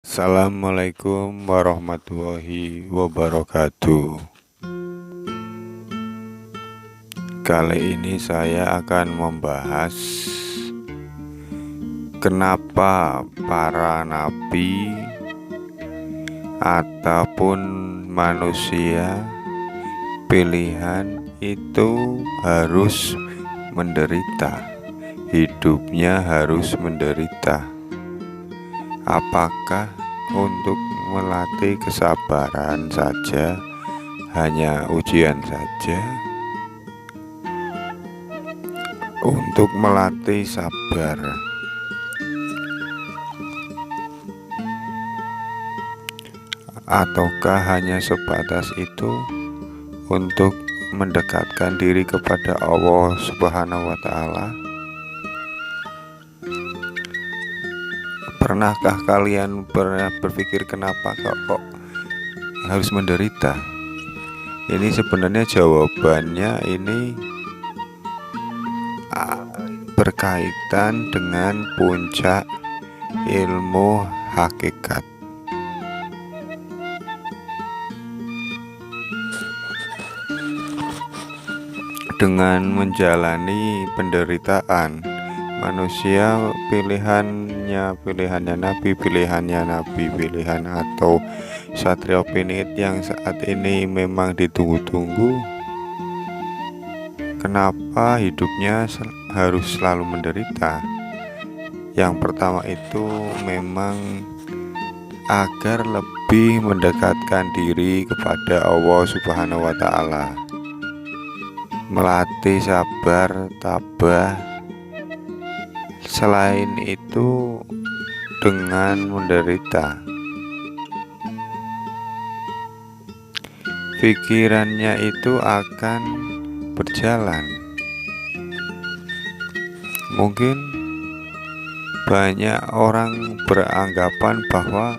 Assalamualaikum warahmatullahi wabarakatuh. Kali ini saya akan membahas kenapa para nabi ataupun manusia pilihan itu harus menderita, hidupnya harus menderita. Apakah untuk melatih kesabaran saja, hanya ujian saja? Untuk melatih sabar, ataukah hanya sebatas itu untuk mendekatkan diri kepada Allah Subhanahu wa Ta'ala? Pernahkah kalian berpikir kenapa kok harus menderita? Ini sebenarnya jawabannya ini berkaitan dengan puncak ilmu hakikat. Dengan menjalani penderitaan, manusia pilihannya nabi, atau Satrio Pinit yang saat ini memang ditunggu-tunggu. Kenapa hidupnya harus selalu menderita? Yang pertama itu memang agar lebih mendekatkan diri kepada Allah Subhanahu wa Ta'ala, melatih sabar, tabah. Selain itu, dengan menderita, pikirannya itu akan berjalan. Mungkin banyak orang beranggapan bahwa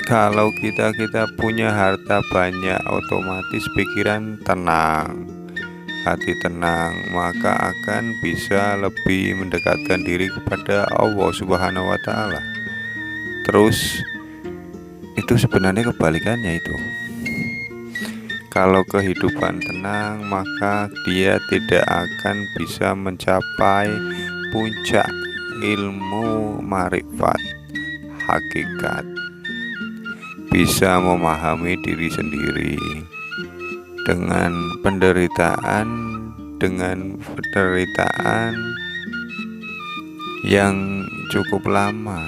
kalau kita punya harta banyak, otomatis pikiran tenang, hati tenang, maka akan bisa lebih mendekatkan diri kepada Allah Subhanahu wa Ta'ala. Terus itu sebenarnya kebalikannya itu. Kalau kehidupan tenang, maka dia tidak akan bisa mencapai puncak ilmu marifat hakikat, bisa memahami diri sendiri. Dengan penderitaan yang cukup lama,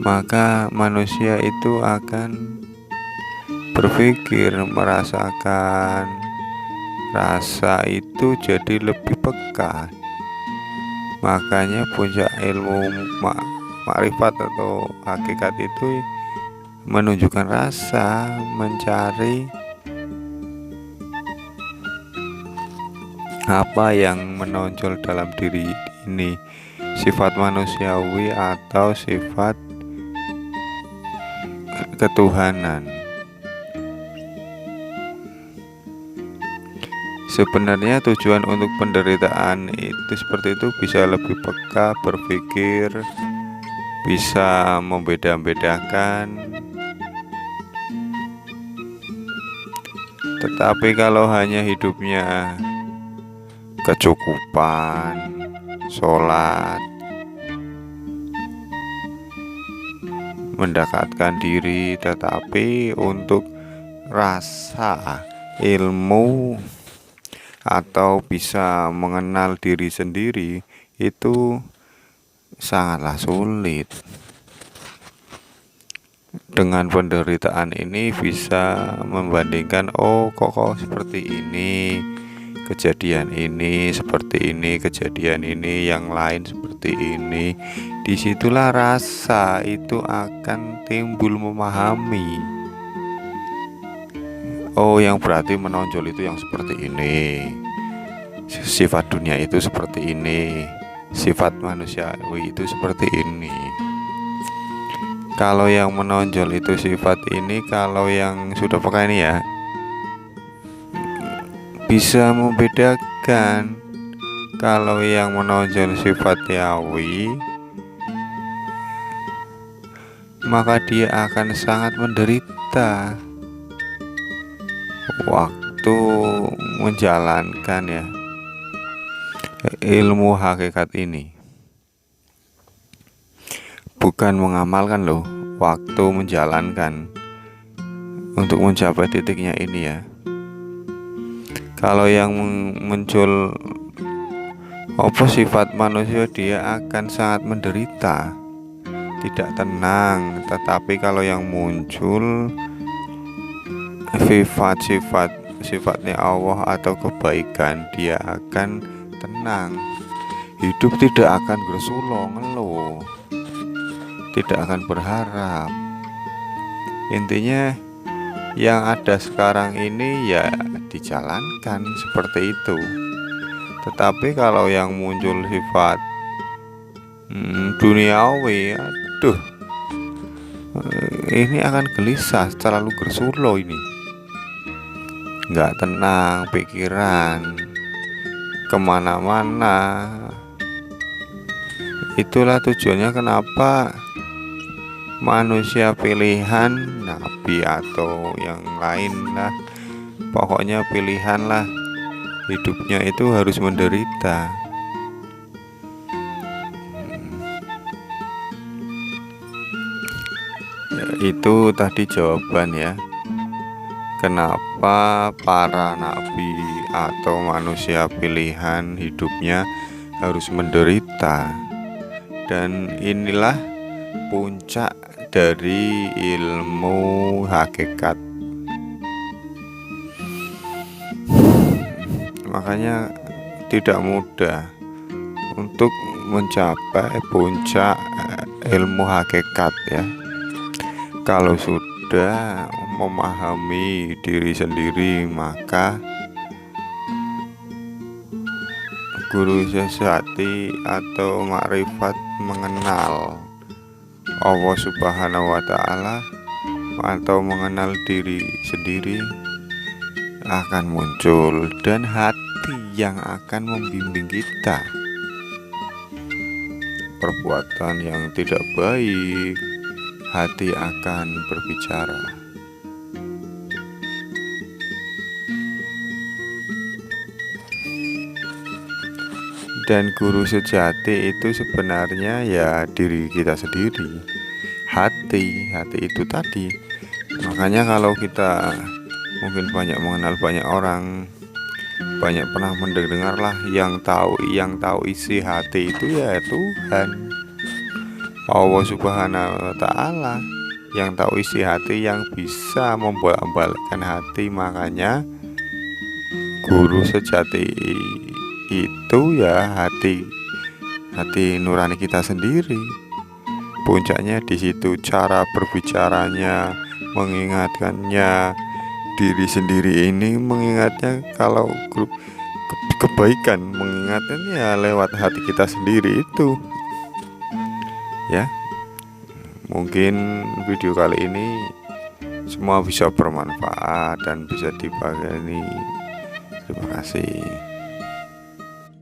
maka manusia itu akan berpikir, merasakan rasa itu jadi lebih peka. Makanya puncak ilmu makrifat atau hakikat itu menunjukkan rasa, mencari apa yang menonjol dalam diri ini, sifat manusiawi atau sifat ketuhanan. Sebenarnya tujuan untuk penderitaan itu seperti itu, bisa lebih peka, berpikir, bisa membeda-bedakan. Tetapi kalau hanya hidupnya kecukupan, sholat, mendekatkan diri, tetapi untuk rasa ilmu atau bisa mengenal diri sendiri itu sangatlah sulit. Dengan penderitaan ini bisa membandingkan, oh kok seperti ini, kejadian ini seperti ini, kejadian ini yang lain seperti ini. Disitulah rasa itu akan timbul, memahami. Oh, yang berarti menonjol itu yang seperti ini, sifat dunia itu seperti ini, sifat manusiawi itu seperti ini. Kalau yang menonjol itu sifat ini, kalau yang sudah peka ini ya bisa membedakan. Kalau yang menonjol sifat yawi maka dia akan sangat menderita waktu menjalankan ya ilmu hakikat ini. Bukan mengamalkan loh, waktu menjalankan untuk mencapai titiknya ini ya. Kalau yang muncul sifat manusia, dia akan sangat menderita, tidak tenang. Tetapi kalau yang muncul sifatnya Allah atau kebaikan, dia akan tenang. Hidup tidak akan gersulo ngeluh, tidak akan berharap. Intinya yang ada sekarang ini ya dijalankan seperti itu. Tetapi kalau yang muncul sifat duniawi, aduh, ini akan gelisah, terlalu gersulo ini, nggak tenang pikiran, kemana-mana. Itulah tujuannya kenapa manusia pilihan, nabi atau yang lain lah, pokoknya pilihan lah, hidupnya itu harus menderita. Ya, itu tadi jawaban ya, kenapa para nabi atau manusia pilihan hidupnya harus menderita. Dan inilah puncak dari ilmu hakikat. Makanya tidak mudah untuk mencapai puncak ilmu hakikat ya. Kalau sudah memahami diri sendiri, maka guru sejati atau makrifat mengenal Allah Subhanahu wa Ta'ala atau mengenal diri sendiri akan muncul, dan hati yang akan membimbing kita. Perbuatan yang tidak baik, hati akan berbicara. Dan guru sejati itu sebenarnya ya diri kita sendiri, hati itu tadi. Makanya kalau kita mungkin banyak mengenal banyak orang, banyak pernah mendengar lah, yang tahu isi hati itu ya Tuhan, Allah Subhanahu wa Ta'ala, yang tahu isi hati, yang bisa membolak-balikkan hati. Makanya guru sejati itu ya hati nurani kita sendiri. Puncaknya di situ, cara berbicaranya, mengingatkannya diri sendiri ini, mengingatnya kalau kebaikan, mengingatnya lewat hati kita sendiri itu ya. Mungkin video kali ini semua bisa bermanfaat dan bisa dipakai. Terima kasih.